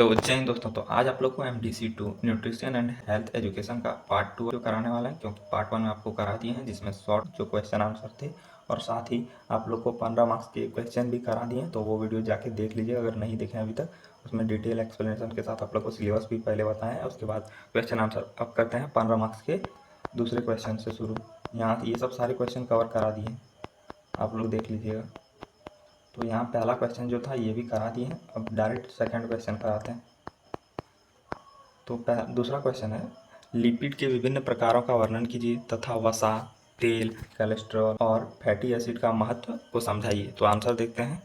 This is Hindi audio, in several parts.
तो जय हिंद दोस्तों। तो आज आप लोग को MDC2 nutrition and health education का पार्ट 2 जो कराने वाला है, क्योंकि पार्ट 1 में आपको करा दिए हैं जिसमें शॉर्ट जो क्वेश्चन आंसर थे, और साथ ही आप लोग को 15 मार्क्स के क्वेश्चन भी करा दिए हैं। तो वो वीडियो जाके देख लीजिए अगर नहीं देखे अभी तक। उसमें डिटेल एक्सप्लेनेशन के साथ आप लोग को सिलेबस भी पहले बताया है, उसके बाद क्वेश्चन आंसर अब करते हैं 15 मार्क्स के दूसरे क्वेश्चन से शुरू। यहाँ ये सब सारे क्वेश्चन कवर करा दिए हैं, आप लोग देख लीजिएगा। तो यहाँ पहला क्वेश्चन जो था ये भी करा दिए हैं, अब डायरेक्ट सेकंड क्वेश्चन कराते हैं। तो दूसरा क्वेश्चन है, लिपिड के विभिन्न प्रकारों का वर्णन कीजिए तथा वसा, तेल, कोलेस्ट्रॉल और फैटी एसिड का महत्व को समझाइए। तो आंसर देखते हैं।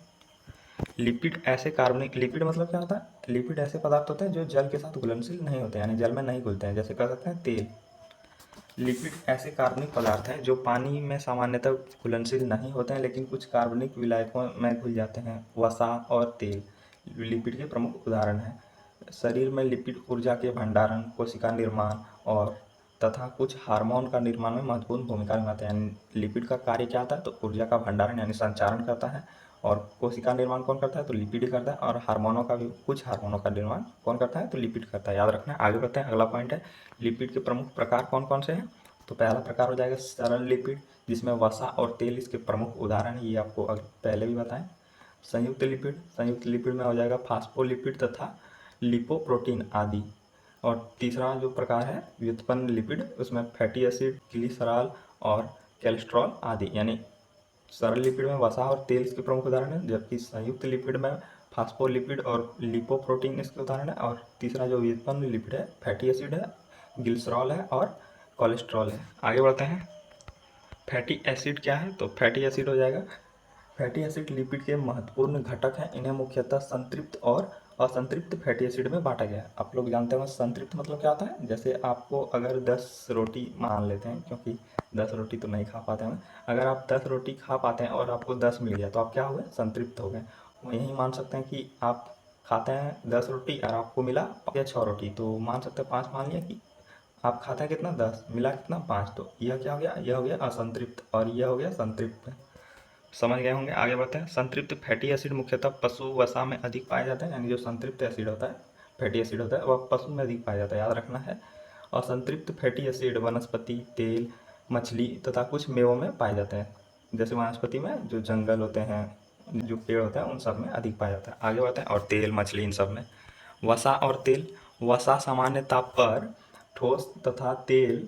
लिपिड ऐसे कार्बनिक, लिपिड मतलब क्या होता है? लिपिड ऐसे पदार्थ होते हैं जो जल के साथ घुलनशील नहीं होते, यानी जल में नहीं घुलते हैं, जैसे कह सकते हैं तेल। लिपिड ऐसे कार्बनिक पदार्थ हैं जो पानी में सामान्यतः घुलनशील नहीं होते हैं, लेकिन कुछ कार्बनिक विलायकों में घुल जाते हैं। वसा और तेल लिपिड के प्रमुख उदाहरण हैं। शरीर में लिपिड ऊर्जा के भंडारण, कोशिका निर्माण और तथा कुछ हार्मोन का निर्माण में महत्वपूर्ण भूमिका निभाते हैं। यानी लिपिड का कार्य क्या होता है? तो ऊर्जा का भंडारण यानी संचारण करता है। और कोशिका निर्माण कौन करता है? तो लिपिड ही करता है। और हार्मोनों का भी, कुछ हार्मोनों का निर्माण कौन करता है? तो लिपिड करता है। याद रखना है। आगे बढ़ते हैं, अगला पॉइंट है लिपिड के प्रमुख प्रकार कौन कौन से हैं। तो पहला प्रकार हो जाएगा सरल लिपिड, जिसमें वसा और तेल इसके प्रमुख उदाहरण हैं, ये आपको पहले भी बताएं। संयुक्त लिपिड, संयुक्त लिपिड में हो जाएगा फास्फोलिपिड तथा लिपोप्रोटीन आदि। और तीसरा जो प्रकार है व्युत्पन्न लिपिड, उसमें फैटी एसिड, ग्लिसरॉल और कोलेस्ट्रॉल आदि। यानी सरल लिपिड में वसा और तेल इसके प्रमुख उदाहरण है, जबकि संयुक्त लिपिड में फास्फोलिपिड और लिपोप्रोटीन इसके उदाहरण है। और तीसरा जो व्युत्पन्न लिपिड है फैटी एसिड है, ग्लिसरॉल है और कोलेस्ट्रॉल है। आगे बढ़ते हैं। फैटी एसिड क्या है? तो फैटी एसिड हो जाएगा, फैटी एसिड लिपिड के महत्वपूर्ण घटक हैं। इन्हें मुख्यतः संतृप्त और असंतृप्त फैटी एसिड में बांटा गया है। आप लोग जानते हैं संतृप्त मतलब क्या होता है? जैसे आपको अगर 10 रोटी मान लेते हैं, क्योंकि 10 रोटी तो नहीं खा पाते हैं, अगर आप 10 रोटी खा पाते हैं और आपको 10 मिल गया तो आप क्या हो गए? संतृप्त हो गए। यही मान सकते हैं कि आप खाते हैं 10 रोटी और आपको मिला या 6 रोटी, तो मान सकते हैं 5 मान लिया कि आप खाते हैं कितना? 10, मिला कितना? 5। तो यह क्या हो गया? यह हो गया असंतृप्त और यह हो गया संतृप्त। समझ गए होंगे। आगे बढ़ते हैं। संतृप्त फैटी एसिड मुख्यतः पशु वसा में अधिक पाया जाता है। यानी जो संतृप्त एसिड होता है, फैटी एसिड होता है, वह पशु में अधिक पाया जाता है, याद रखना है। और संतृप्त फैटी एसिड वनस्पति, तेल, मछली तथा कुछ मेवों में पाए जाते हैं। जैसे वनस्पति में जो जंगल होते हैं, जो पेड़ होते हैं, उन सब में अधिक पाया जाता है। आगे बढ़ते हैं। और तेल, मछली, इन सब में। वसा और तेल, वसा सामान्य ताप पर ठोस तथा तेल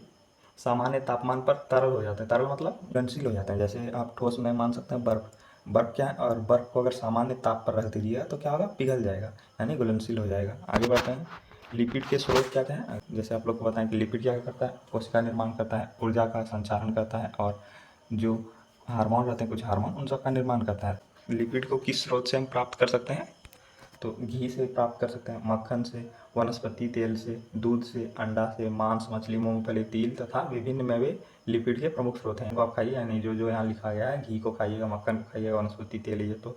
सामान्य तापमान पर तरल हो जाता है। तरल मतलब घुलनशील हो जाता है। जैसे आप ठोस में मान सकते हैं बर्फ। बर्फ क्या है? और बर्फ को अगर सामान्य ताप पर रख दीजिएगा तो क्या होगा? पिघल जाएगा, यानी घुलनशील हो जाएगा। आगे बढ़ते हैं। लिपिड के स्रोत क्या क्या है? जैसे आप लोग को बताएं कि लिपिड क्या करता है? कोशिका निर्माण करता है, ऊर्जा का संचारण करता है, और जो हार्मोन रहते हैं, कुछ हार्मोन, उन सब का निर्माण करता है। लिपिड को किस स्रोत से हम प्राप्त कर सकते हैं? तो घी से प्राप्त कर सकते हैं, मक्खन से, वनस्पति तेल से, दूध से, अंडा से, मांस, मछली, मूंगफली, तिल तथा विभिन्न मेवे लिपिड के प्रमुख स्रोत हैं। इनको आप खाइए, यानी जो जो यहाँ लिखा गया है, घी को खाइएगा, मक्खन को खाइएगा, वनस्पति तेल, ये तो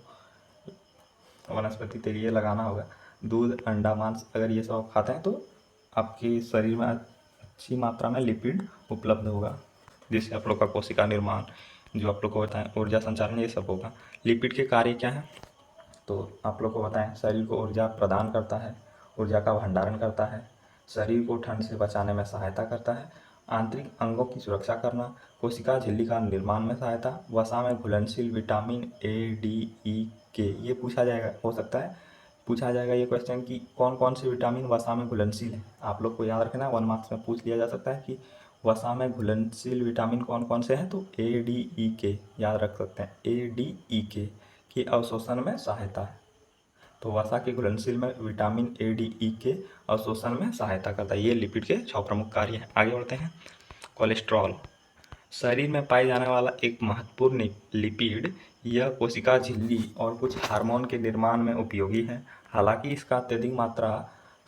वनस्पति तेल ये लगाना होगा। दूध, अंडा, मांस, अगर ये सब आप खाते हैं तो आपके शरीर में अच्छी मात्रा में लिपिड उपलब्ध होगा, जिससे आप लोग का कोशिका निर्माण, जो आप लोग को बताएं ऊर्जा संचारण, ये सब होगा। लिपिड के कार्य क्या है? तो आप लोग को बताएं, शरीर को ऊर्जा प्रदान करता है, ऊर्जा का भंडारण करता है, शरीर को ठंड से बचाने में सहायता करता है, आंतरिक अंगों की सुरक्षा करना, कोशिका झिल्ली का निर्माण में सहायता, वसा में घुलनशील विटामिन ए, डी, ई, के। ये पूछा जाएगा, हो सकता है पूछा जाएगा ये क्वेश्चन कि कौन कौन से विटामिन वसा में घुलनशील है। आप लोग को याद रखना है, 1 मार्क्स में पूछ लिया जा सकता है कि वसा में घुलनशील विटामिन कौन कौन से हैं। तो ए, डी, ई, के याद रख सकते हैं। ए, डी, ई, के की अवशोषण में सहायता है। तो वसा के घुलनशील में विटामिन ए, डी, ई के अवशोषण में सहायता करता है। ये लिपिड के 6 प्रमुख कार्य हैं। आगे बढ़ते हैं। कोलेस्ट्रॉल शरीर में पाए जाने वाला एक महत्वपूर्ण लिपिड, यह कोशिका झिल्ली और कुछ हार्मोन के निर्माण में उपयोगी है। हालांकि इसका अत्यधिक मात्रा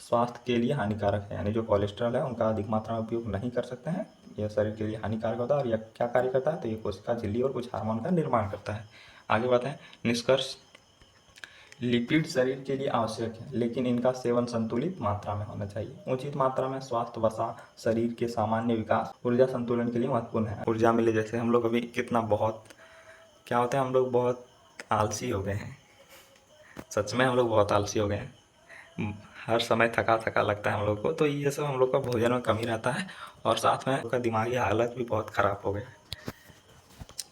स्वास्थ्य के लिए हानिकारक है। यानी जो कोलेस्ट्रॉल है उनका अधिक मात्रा में उपयोग नहीं कर सकते हैं, यह शरीर के लिए हानिकारक होता है। और यह क्या कार्य करता है? तो ये कोशिका झिल्ली और कुछ हार्मोन का निर्माण करता है। आगे बढ़ते हैं। निष्कर्ष, लिपिड शरीर के लिए आवश्यक है, लेकिन इनका सेवन संतुलित मात्रा में होना चाहिए। उचित मात्रा में स्वास्थ्य, वसा, शरीर के सामान्य विकास, ऊर्जा संतुलन के लिए महत्वपूर्ण है। ऊर्जा मिले, जैसे हम लोग अभी कितना बहुत क्या होते हैं, हम लोग बहुत आलसी हो गए हैं। सच में हम लोग बहुत आलसी हो गए हैं। हर समय थका थका लगता है हम लोग को, तो ये सब हम लोग का भोजन में कमी रहता है और साथ में उनका दिमागी हालत भी बहुत ख़राब हो गया है।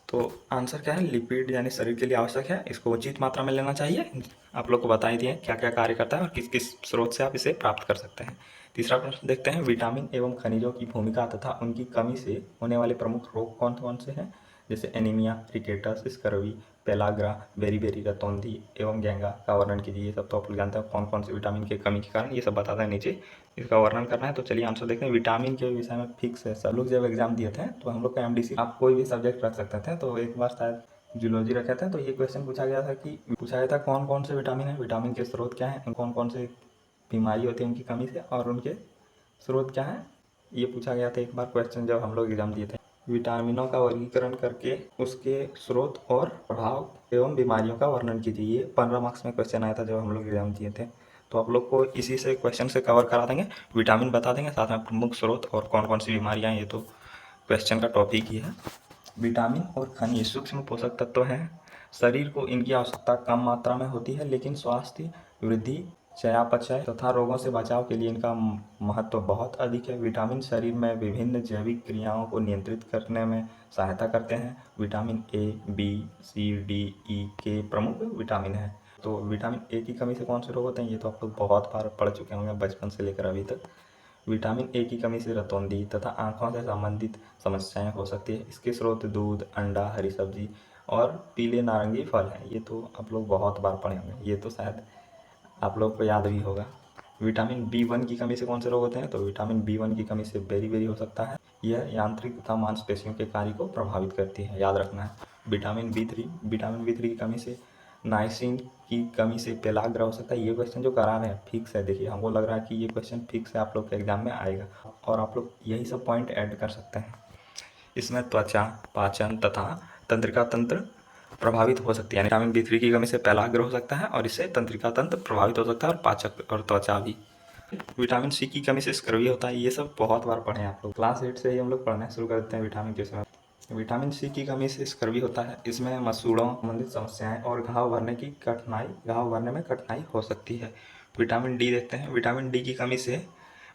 तो आंसर क्या है, लिपिड यानी शरीर के लिए आवश्यक है, इसको उचित मात्रा में लेना चाहिए। आप लोग को बता ही दिए क्या क्या कार्य करता है और किस किस स्रोत से आप इसे प्राप्त कर सकते हैं। तीसरा प्रश्न देखते हैं, विटामिन एवं खनिजों की भूमिका तथा उनकी कमी से होने वाले प्रमुख रोग कौन कौन से हैं। जैसे एनीमिया, रिकेटस, स्कर्वी, पेलाग्रा, बेरी रतौंधी एवं गेंगा का वर्णन कीजिए। ये सब तो आप लोग जानते हैं कौन कौन से विटामिन की कमी के कारण ये सब बताते हैं नीचे, इसका वर्णन करना है। तो चलिए आंसर देखते हैं। विटामिन के विषय में फिक्स है, सब लोग जब एग्जाम दिए थे तो हम लोग का एमडीसी आप कोई भी सब्जेक्ट रख सकते थे। तो एक बार शायद जूलॉजी रखे थे, तो ये क्वेश्चन पूछा गया था कि पूछा गया था कौन कौन से विटामिन है, विटामिन के स्रोत क्या हैं, कौन कौन से बीमारी होती है उनकी कमी से और उनके स्रोत क्या हैं, ये पूछा गया था एक बार क्वेश्चन जब हम लोग एग्जाम दिए थे। विटामिनों का वर्गीकरण करके उसके स्रोत और प्रभाव एवं बीमारियों का वर्णन कीजिए। ये 15 मार्क्स में क्वेश्चन आया था जब हम लोग एग्जाम दिए थे। तो आप लोग को इसी से क्वेश्चन से कवर करा देंगे, विटामिन बता देंगे, साथ में प्रमुख स्रोत और कौन कौन सी बीमारियाँ, ये तो क्वेश्चन का टॉपिक ही है। विटामिन और खनिज सूक्ष्म पोषक तत्व हैं। शरीर को इनकी आवश्यकता कम मात्रा में होती है, लेकिन स्वास्थ्य, वृद्धि, चयापचय तथा रोगों से बचाव के लिए इनका महत्व बहुत अधिक है। विटामिन शरीर में विभिन्न जैविक क्रियाओं को नियंत्रित करने में सहायता करते हैं। Vitamin A, B, C, D, E के प्रमुख विटामिन हैं। तो विटामिन ए की कमी से कौन से रोग होते हैं, ये तो आप लोग बहुत बार पढ़ चुके होंगे बचपन से लेकर अभी तक। विटामिन ए की कमी से रतौंधी तथा आँखों से संबंधित समस्याएं हो सकती है। इसके स्रोत दूध, अंडा, हरी सब्जी और पीले नारंगी फल हैं। ये तो आप लोग बहुत बार पढ़े होंगे, ये तो शायद आप लोग को याद भी होगा। विटामिन बी1 की कमी से कौन से रोग होते हैं, तो विटामिन बी1 की कमी से बेरी हो सकता है। यह यांत्रिक तथा मांसपेशियों के कार्य को प्रभावित करती है, याद रखना है। विटामिन बी थ्री की कमी से, नाइसिन की कमी से पेलाग्रा हो सकता है। ये क्वेश्चन जो करा रहे हैं फिक्स है, देखिए हमको लग रहा है कि ये क्वेश्चन फिक्स है, आप लोग के एग्जाम में आएगा और आप लोग यही सब पॉइंट ऐड कर सकते हैं। इसमें त्वचा, पाचन तथा तंत्रिका तंत्र प्रभावित हो सकती है। विटामिन बी थ्री की कमी से पेलाग्र हो सकता है और इससे तंत्रिका तंत्र प्रभावित हो सकता है और पाचक और त्वचा भी। विटामिन सी की कमी से स्कर्वी होता है। ये सब बहुत बार पढ़े हैं आप लोग, क्लास 8 से ही हम लोग पढ़ना शुरू कर देते हैं विटामिन के समय। विटामिन सी की कमी से स्कर्वी होता है। इसमें मसूड़ों संबंधित समस्याएं और घाव भरने में कठिनाई हो सकती है। विटामिन डी देखते हैं। विटामिन डी की कमी से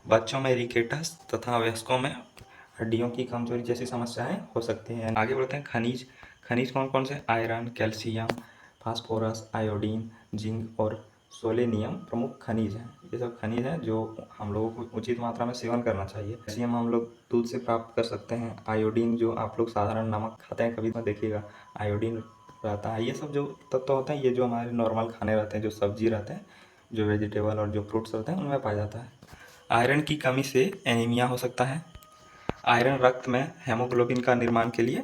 बच्चों में रिकेटस तथा वयस्कों में हड्डियों की कमजोरी जैसी समस्याएं हो सकती हैं। आगे बढ़ते हैं। खनिज कौन कौन से, iron, calcium, phosphorus, iodine, zinc और सोलेनियम प्रमुख खनिज हैं। ये सब खनिज हैं जो हम लोगों को उचित मात्रा में सेवन करना चाहिए। कैल्शियम हम लोग दूध से प्राप्त कर सकते हैं। आयोडीन जो आप लोग साधारण नमक खाते हैं कभी तो देखिएगा आयोडीन रहता है। ये सब जो तत्व होते हैं ये जो हमारे नॉर्मल खाने रहते हैं, जो सब्जी रहते हैं, जो वेजिटेबल और जो फ्रूट्स रहते हैं उनमें पाया जाता है। आयरन की कमी से एनीमिया हो सकता है। आयरन रक्त में हेमोग्लोबिन का निर्माण के लिए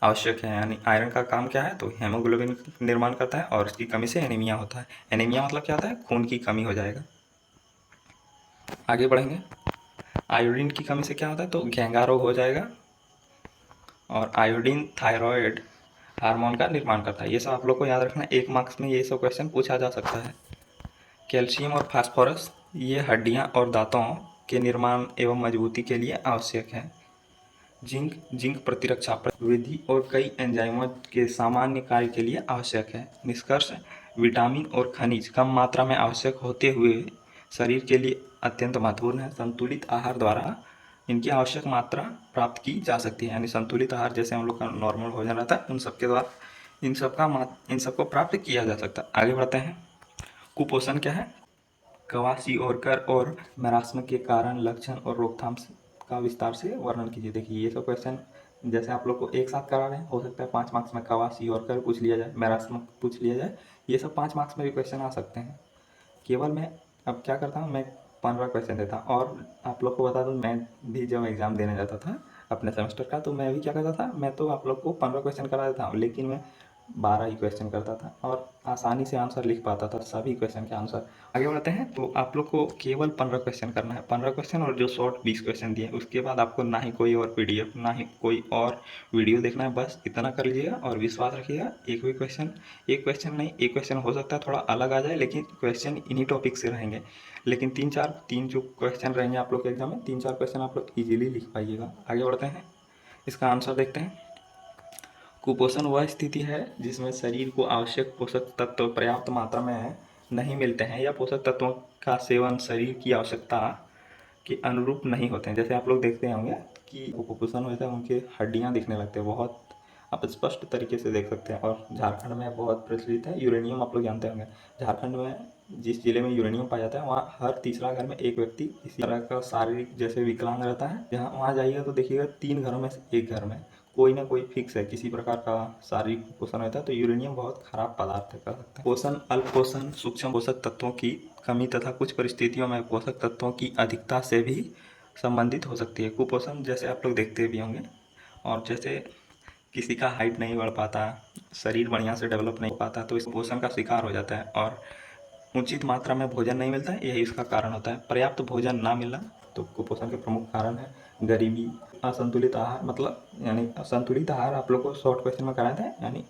आवश्यक है, यानी आयरन का काम क्या है, तो हेमोग्लोबिन निर्माण करता है और इसकी कमी से एनीमिया होता है। एनीमिया मतलब क्या होता है, खून की कमी हो जाएगा। आगे बढ़ेंगे। आयोडीन की कमी से क्या होता है, तो घेंगा रोग हो जाएगा और आयोडीन थायराइड हार्मोन का निर्माण करता है। ये सब आप लोग को याद रखना, 1 मार्क्स में ये सब क्वेश्चन पूछा जा सकता है। कैल्शियम और फास्फोरस ये हड्डियाँ और दांतों के निर्माण एवं मजबूती के लिए आवश्यक है। जिंक प्रतिरक्षा वृद्धि और कई एंजाइमों के सामान्य कार्य के लिए आवश्यक है। निष्कर्ष, विटामिन और खनिज कम मात्रा में आवश्यक होते हुए शरीर के लिए अत्यंत महत्वपूर्ण है। संतुलित आहार द्वारा इनकी आवश्यक मात्रा प्राप्त की जा सकती है, यानी संतुलित आहार जैसे हम लोग का नॉर्मल भोजन रहता है उन सबके द्वारा इन सबको प्राप्त किया जा सकता है। आगे बढ़ते हैं। कुपोषण क्या है, क्वाशिओर्कर और मैरास्म के कारण, लक्षण और रोकथाम का विस्तार से वर्णन कीजिए। देखिए ये सब क्वेश्चन जैसे आप लोग को एक साथ करा रहे हैं, हो सकता है 5 मार्क्स में क्वाशिओर्कर पूछ लिया जाए, मैरास्म पूछ लिया जाए, ये सब 5 मार्क्स में भी क्वेश्चन आ सकते हैं। केवल मैं अब क्या करता हूँ, मैं 15 क्वेश्चन देता हूँ। और आप लोग को बता दूँ, मैं भी जब एग्ज़ाम देने जाता था अपने सेमेस्टर का, तो मैं भी क्या करता था, मैं तो आप लोग को 15 क्वेश्चन करा देता हूँ, लेकिन मैं 12 ही क्वेश्चन करता था और आसानी से आंसर लिख पाता था, सभी क्वेश्चन के आंसर। आगे बढ़ते हैं। तो आप लोग को केवल 15 क्वेश्चन करना है, 15 क्वेश्चन और जो शॉर्ट 20 क्वेश्चन दिए, उसके बाद आपको ना ही कोई और पीडीएफ ना ही कोई और वीडियो देखना है, बस इतना कर लीजिएगा और विश्वास रखिएगा। एक क्वेश्चन हो सकता है थोड़ा अलग आ जाए, लेकिन क्वेश्चन इन्हीं टॉपिक से रहेंगे। लेकिन तीन जो क्वेश्चन रहेंगे आप लोग के एग्जाम में, 3-4 क्वेश्चन आप लोग ईजिली लिख पाइएगा। आगे बढ़ते हैं, इसका आंसर देखते हैं। कुपोषण वह स्थिति है जिसमें शरीर को आवश्यक पोषक तत्व पर्याप्त मात्रा में नहीं मिलते हैं या पोषक तत्वों का सेवन शरीर की आवश्यकता के अनुरूप नहीं होते हैं। जैसे आप लोग देखते होंगे कि कुपोषण होता है, उनके हड्डियां दिखने लगते हैं, बहुत आप स्पष्ट तरीके से देख सकते हैं। और झारखंड में बहुत प्रचलित है यूरेनियम, आप लोग जानते होंगे। झारखंड में जिस जिले में यूरेनियम पाया जाता है वहाँ हर तीसरा घर में एक व्यक्ति इसी तरह का शारीरिक जैसे विकलांग रहता है। जहाँ वहाँ जाइएगा तो देखिएगा 3 घरों में से एक घर में कोई ना कोई फिक्स है, किसी प्रकार का शारीरिक कुपोषण रहता है। तो यूरेनियम बहुत खराब पदार्थ है, कह सकते हैं। पोषण, अल्प पोषण, सूक्ष्म पोषक तत्वों की कमी तथा कुछ परिस्थितियों में पोषक तत्वों की अधिकता से भी संबंधित हो सकती है। कुपोषण जैसे आप लोग देखते भी होंगे, और जैसे किसी का हाइट नहीं बढ़ पाता, शरीर बढ़िया से डेवलप नहीं हो पाता, तो इस कुपोषण का शिकार हो जाता है। और उचित मात्रा में भोजन नहीं मिलता है, यही इसका कारण होता है। पर्याप्त भोजन ना मिलना तो कुपोषण के प्रमुख कारण है। गरीबी, असंतुलित आहार, मतलब यानी असंतुलित आहार आप लोग को शॉर्ट क्वेश्चन में कराए थे, यानी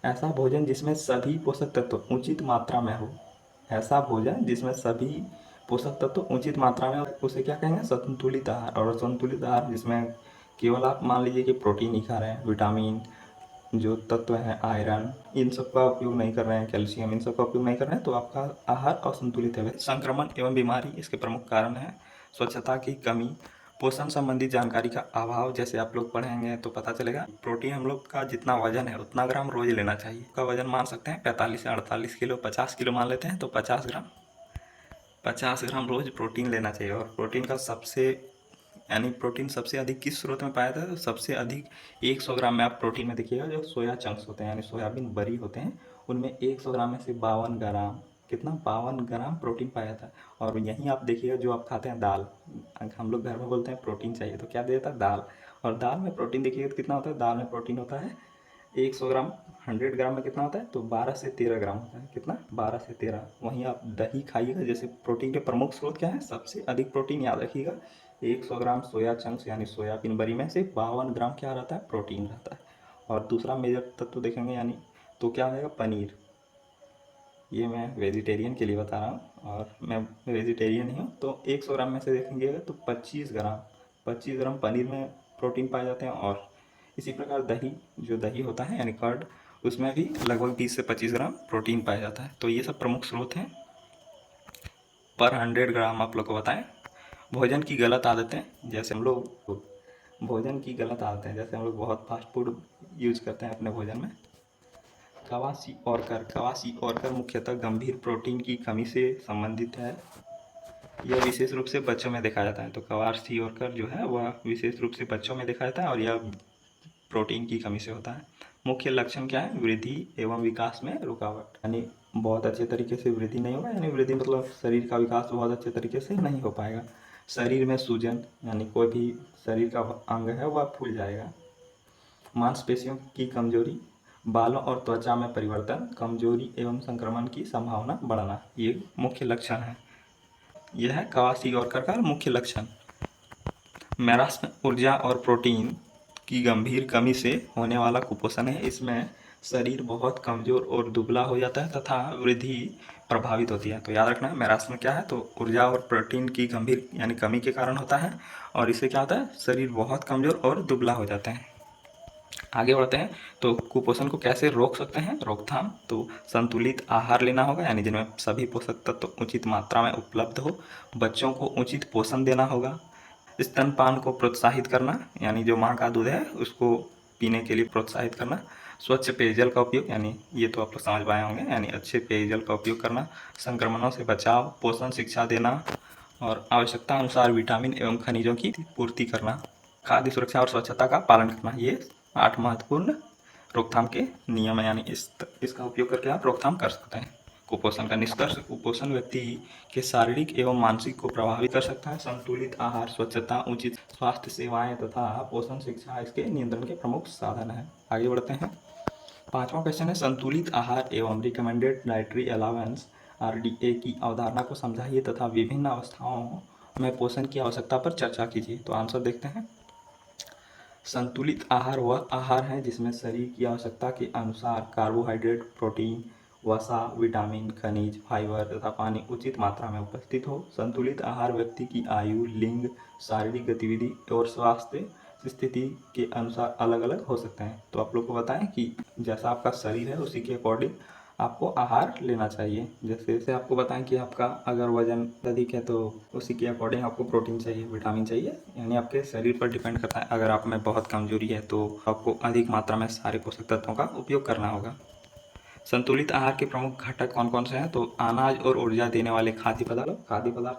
ऐसा भोजन जिसमें सभी पोषक तत्व उचित मात्रा में हो। ऐसा भोजन जिसमें सभी पोषक तत्व उचित मात्रा में, उसे क्या कहेंगे? संतुलित आहार। और संतुलित आहार जिसमें केवल आप मान लीजिए कि प्रोटीन ही खा रहे हैं, विटामिन जो तत्व हैं, आयरन, इन सब का उपयोग नहीं कर रहे हैं, कैल्शियम, इन सब का उपयोग नहीं कर रहे हैं, तो आपका आहार असंतुलित है। संक्रमण एवं बीमारी इसके प्रमुख कारण है। स्वच्छता की कमी, पोषण संबंधी जानकारी का अभाव। जैसे आप लोग पढ़ेंगे तो पता चलेगा प्रोटीन हम लोग का जितना वजन है उतना ग्राम रोज लेना चाहिए। का वजन मान सकते हैं 45 से 48 किलो, 50 किलो मान लेते हैं, तो 50 ग्राम रोज प्रोटीन लेना चाहिए। और प्रोटीन का प्रोटीन सबसे अधिक किस स्रोत में पाया जाता है? तो सबसे अधिक 100 ग्राम में आप प्रोटीन में देखिएगा जो सोया चंक्स होते हैं, यानी सोयाबीन बरी होते हैं, उनमें 100 ग्राम में से 52 ग्राम, कितना, 52 ग्राम प्रोटीन पाया जाता है। और यहीं आप देखिएगा जो आप खाते हैं दाल, हम लोग घर में बोलते हैं प्रोटीन चाहिए तो क्या दे देता है? दाल। और दाल में प्रोटीन देखिएगा तो कितना होता है? दाल में प्रोटीन होता है 100 ग्राम, 100 ग्राम में कितना होता है? तो 12 से 13 ग्राम होता है। कितना? 12 से 13। वहीं आप दही खाइएगा, जैसे प्रोटीन के प्रमुख स्रोत क्या है? सबसे अधिक प्रोटीन याद रखिएगा 100 ग्राम सोया चंक्स यानी सोयाबीन बरी में से 52 ग्राम क्या रहता है? प्रोटीन रहता है। और दूसरा मेजर तत्व देखेंगे यानी तो क्या होगा? पनीर। ये मैं वेजिटेरियन के लिए बता रहा हूँ और मैं वेजिटेरियन ही हूँ। तो 100 ग्राम में से देखेंगे तो 25 ग्राम पनीर में प्रोटीन पाए जाते हैं। और इसी प्रकार दही, जो दही होता है यानी कर्ड, उसमें भी लगभग 20 से 25 ग्राम प्रोटीन पाया जाता है। तो ये सब प्रमुख स्रोत हैं पर 100 ग्राम। आप लोग को बताएं भोजन की गलत आदतें, जैसे हम लोग भोजन की गलत आदतें, जैसे हम लोग बहुत फास्ट फूड यूज करते हैं अपने भोजन में। कवासी और कर मुख्यतः गंभीर प्रोटीन की कमी से संबंधित है। यह विशेष रूप से बच्चों में देखा जाता है। तो कवासी और कर जो है वह विशेष रूप से बच्चों में देखा जाता है और यह प्रोटीन की कमी से होता है। मुख्य लक्षण क्या है? वृद्धि एवं विकास में रुकावट, यानी बहुत अच्छे तरीके से वृद्धि नहीं होगा, यानी वृद्धि मतलब शरीर का विकास बहुत अच्छे तरीके से नहीं हो पाएगा। शरीर में सूजन, यानी कोई भी शरीर का अंग है वह फूल जाएगा। मांसपेशियों की कमजोरी, बालों और त्वचा में परिवर्तन, कमजोरी एवं संक्रमण की संभावना बढ़ना, ये मुख्य लक्षण है। यह है कवासी-ऑर्कर का मुख्य लक्षण। मैरास्म ऊर्जा और प्रोटीन की गंभीर कमी से होने वाला कुपोषण है। इसमें शरीर बहुत कमजोर और दुबला हो जाता है तथा वृद्धि प्रभावित होती है। तो याद रखना मैरास्म क्या है? तो ऊर्जा और प्रोटीन की गंभीर यानी कमी के कारण होता है और इससे क्या होता है? शरीर बहुत कमजोर और दुबला हो जाता है। आगे बढ़ते हैं तो कुपोषण को कैसे रोक सकते हैं? रोकथाम, तो संतुलित आहार लेना होगा, यानी जिनमें सभी पोषक तत्व उचित मात्रा में उपलब्ध हो। बच्चों को उचित पोषण देना होगा। स्तनपान को प्रोत्साहित करना, यानी जो माँ का दूध है उसको पीने के लिए प्रोत्साहित करना। स्वच्छ पेयजल का उपयोग, यानी ये तो आप लोग समझ पाए होंगे, यानी अच्छे पेयजल का उपयोग करना। संक्रमणों से बचाव, पोषण शिक्षा देना और आवश्यकता अनुसार विटामिन एवं खनिजों की पूर्ति करना। खाद्य सुरक्षा और स्वच्छता का पालन करना, ये 8 महत्वपूर्ण रोकथाम के नियम है, यानी इसका उपयोग करके आप रोकथाम कर सकते हैं। कुपोषण का निष्कर्ष, कुपोषण व्यक्ति के शारीरिक एवं मानसिक को प्रभावित कर सकता है। संतुलित आहार, स्वच्छता, उचित स्वास्थ्य सेवाएं तथा पोषण शिक्षा इसके नियंत्रण के प्रमुख साधन हैं। आगे बढ़ते हैं। 5वां क्वेश्चन है संतुलित आहार एवं रिकमेंडेड डाइटरी अलावेंस RDA की अवधारणा को समझाइए तथा विभिन्न अवस्थाओं में पोषण की आवश्यकता पर चर्चा कीजिए। तो आंसर देखते हैं। संतुलित आहार वह आहार है जिसमें शरीर की आवश्यकता के अनुसार कार्बोहाइड्रेट, प्रोटीन, वसा, विटामिन, खनिज, फाइबर तथा पानी उचित मात्रा में उपस्थित हो। संतुलित आहार व्यक्ति की आयु, लिंग, शारीरिक गतिविधि और स्वास्थ्य स्थिति के अनुसार अलग अलग हो सकते हैं। तो आप लोग को बताएं कि जैसा आपका शरीर है उसी के अकॉर्डिंग आपको आहार लेना चाहिए। जैसे आपको बताएं कि आपका अगर वजन अधिक है तो उसी के अकॉर्डिंग आपको प्रोटीन चाहिए, विटामिन चाहिए, यानी आपके शरीर पर डिपेंड करता है। अगर आप में बहुत कमजोरी है तो आपको अधिक मात्रा में सारे पोषक तत्वों का उपयोग करना होगा। संतुलित आहार के प्रमुख घटक कौन कौन से हैं? तो अनाज और ऊर्जा देने वाले खाद्य पदार्थ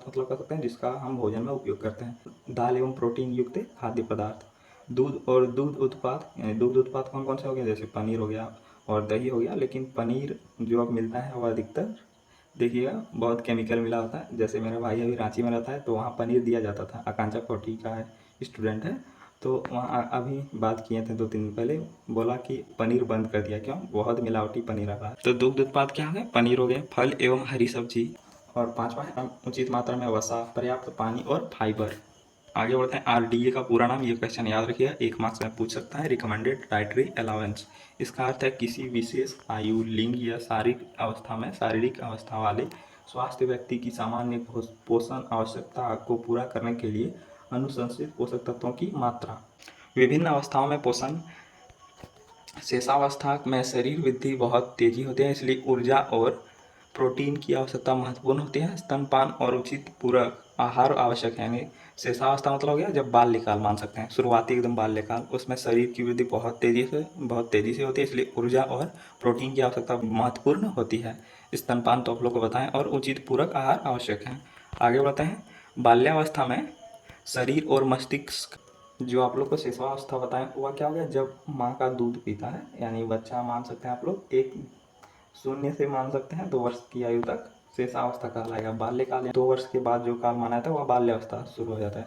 मतलब कर सकते हैं जिसका हम भोजन में उपयोग करते हैं। दाल एवं प्रोटीन युक्त खाद्य पदार्थ, दूध और दूध उत्पाद, यानी दूध उत्पाद कौन कौन से हो गए? जैसे पनीर हो गया और दही हो गया। लेकिन पनीर जो अब मिलता है वह अधिकतर देखिएगा बहुत केमिकल मिला होता है। जैसे मेरा भाई अभी रांची में रहता है तो वहाँ पनीर दिया जाता था। आकांक्षा कोटी का है, स्टूडेंट है, तो वहाँ अभी बात किए थे 2-3 दिन पहले, बोला कि पनीर बंद कर दिया। क्यों? बहुत मिलावटी पनीर आ रहा है। तो दुग्ध उत्पाद क्या है? पनीर हो गए, फल एवं हरी सब्जी, और 5वां है उचित मात्रा में वसा, पर्याप्त पानी और फाइबर। आगे बढ़ते हैं। RDA का पूरा नाम, ये क्वेश्चन याद रखिएगा, 1 मार्क्स में पूछ सकता है। रिकमेंडेड डाइटरी अलाउंस, इसका अर्थ है किसी विशेष आयु, लिंग या शारीरिक अवस्था वाले स्वास्थ्य व्यक्ति की सामान्य पोषण आवश्यकता को पूरा करने के लिए अनुशंसित पोषक तत्वों की मात्रा। विभिन्न अवस्थाओं में पोषण, शेषावस्था में शरीर वृद्धि बहुत तेजी होती है, इसलिए ऊर्जा और प्रोटीन की आवश्यकता महत्वपूर्ण होती है। स्तनपान और उचित पूरक आहार आवश्यक है। यानी शेषावस्था मतलब हो गया जब बाल्यकाल, मान सकते हैं शुरुआती एकदम बाल्यकाल, उसमें शरीर की वृद्धि बहुत तेजी से होती है, इसलिए ऊर्जा और प्रोटीन की आवश्यकता महत्वपूर्ण होती है। स्तनपान तो आप लोग को बताएं, और उचित पूरक आहार आवश्यक है। आगे बढ़ते हैं। बाल्यावस्था में शरीर और मस्तिष्क, जो आप लोग को शेषावस्था बताएं वह क्या हो गया? जब माँ का दूध पीता है, यानी बच्चा मान सकते हैं आप लोग 0 से मान सकते हैं 2 वर्ष की आयु तक शेषावस्था कहलाएगा। बाल्यकाल 2 वर्ष के बाद जो काल माना था वह बाल्यावस्था शुरू हो जाता है।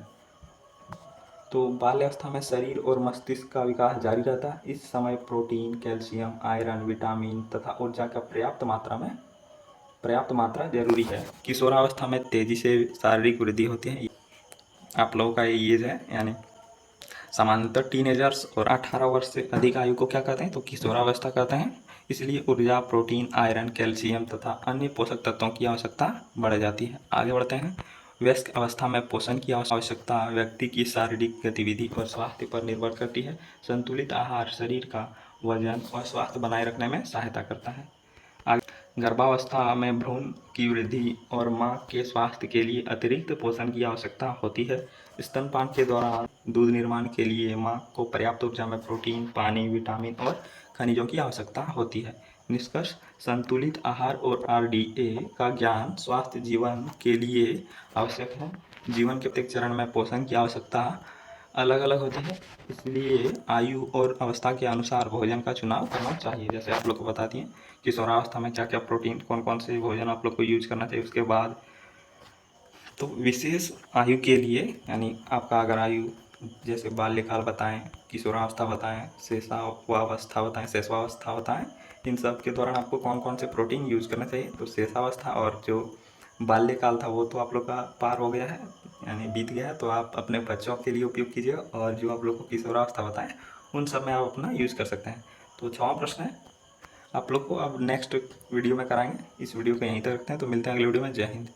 तो बाल्यावस्था में शरीर और मस्तिष्क का विकास जारी रहता है। इस समय प्रोटीन, कैल्शियम, आयरन, विटामिन तथा ऊर्जा का पर्याप्त मात्रा जरूरी है। किशोरावस्था में तेजी से शारीरिक वृद्धि होती है। आप लोगों का ये एज है, यानी सामान्यतः टीनेजर्स और 18 वर्ष से अधिक आयु को क्या कहते हैं? तो किशोरावस्था कहते हैं। इसलिए ऊर्जा, प्रोटीन, आयरन, कैल्शियम तथा अन्य पोषक तत्वों की आवश्यकता बढ़ जाती है। आगे बढ़ते हैं। वयस्क अवस्था में पोषण की आवश्यकता व्यक्ति की शारीरिक गतिविधि और स्वास्थ्य पर निर्भर करती है। संतुलित आहार शरीर का वजन और स्वास्थ्य बनाए रखने में सहायता करता है। गर्भावस्था में भ्रूण की वृद्धि और मां के स्वास्थ्य के लिए अतिरिक्त पोषण की आवश्यकता होती है। स्तनपान के दौरान दूध निर्माण के लिए मां को पर्याप्त ऊर्जा में प्रोटीन, पानी, विटामिन और खनिजों की आवश्यकता होती है। निष्कर्ष, संतुलित आहार और RDA का ज्ञान स्वास्थ्य जीवन के लिए आवश्यक है। जीवन के प्रत्येक चरण में पोषण की आवश्यकता अलग अलग होती है, इसलिए आयु और अवस्था के अनुसार भोजन का चुनाव करना चाहिए। जैसे आप लोग को बता दिए किशोरावस्था में क्या क्या प्रोटीन, कौन कौन से भोजन आप लोग को यूज करना चाहिए। उसके बाद तो विशेष आयु के लिए, यानी आपका अगर आयु जैसे बाल्यकाल बताएं, किशोरावस्था बताएं, शेषावस्था बताएं, इन सब के दौरान आपको कौन कौन से प्रोटीन यूज करना चाहिए। तो शेषावस्था और जो बाल्यकाल था वो तो आप लोग का पार हो गया है, यानी बीत गया है, तो आप अपने बच्चों के लिए उपयोग कीजिएगा। और जो आप लोग को किशोरावस्था बताएं उन सब में आप अपना यूज़ कर सकते हैं। तो 6वां प्रश्न है आप लोग को अब नेक्स्ट वीडियो में कराएंगे। इस वीडियो को यहीं तक रखते हैं, तो मिलते हैं अगले वीडियो में। जय हिंद।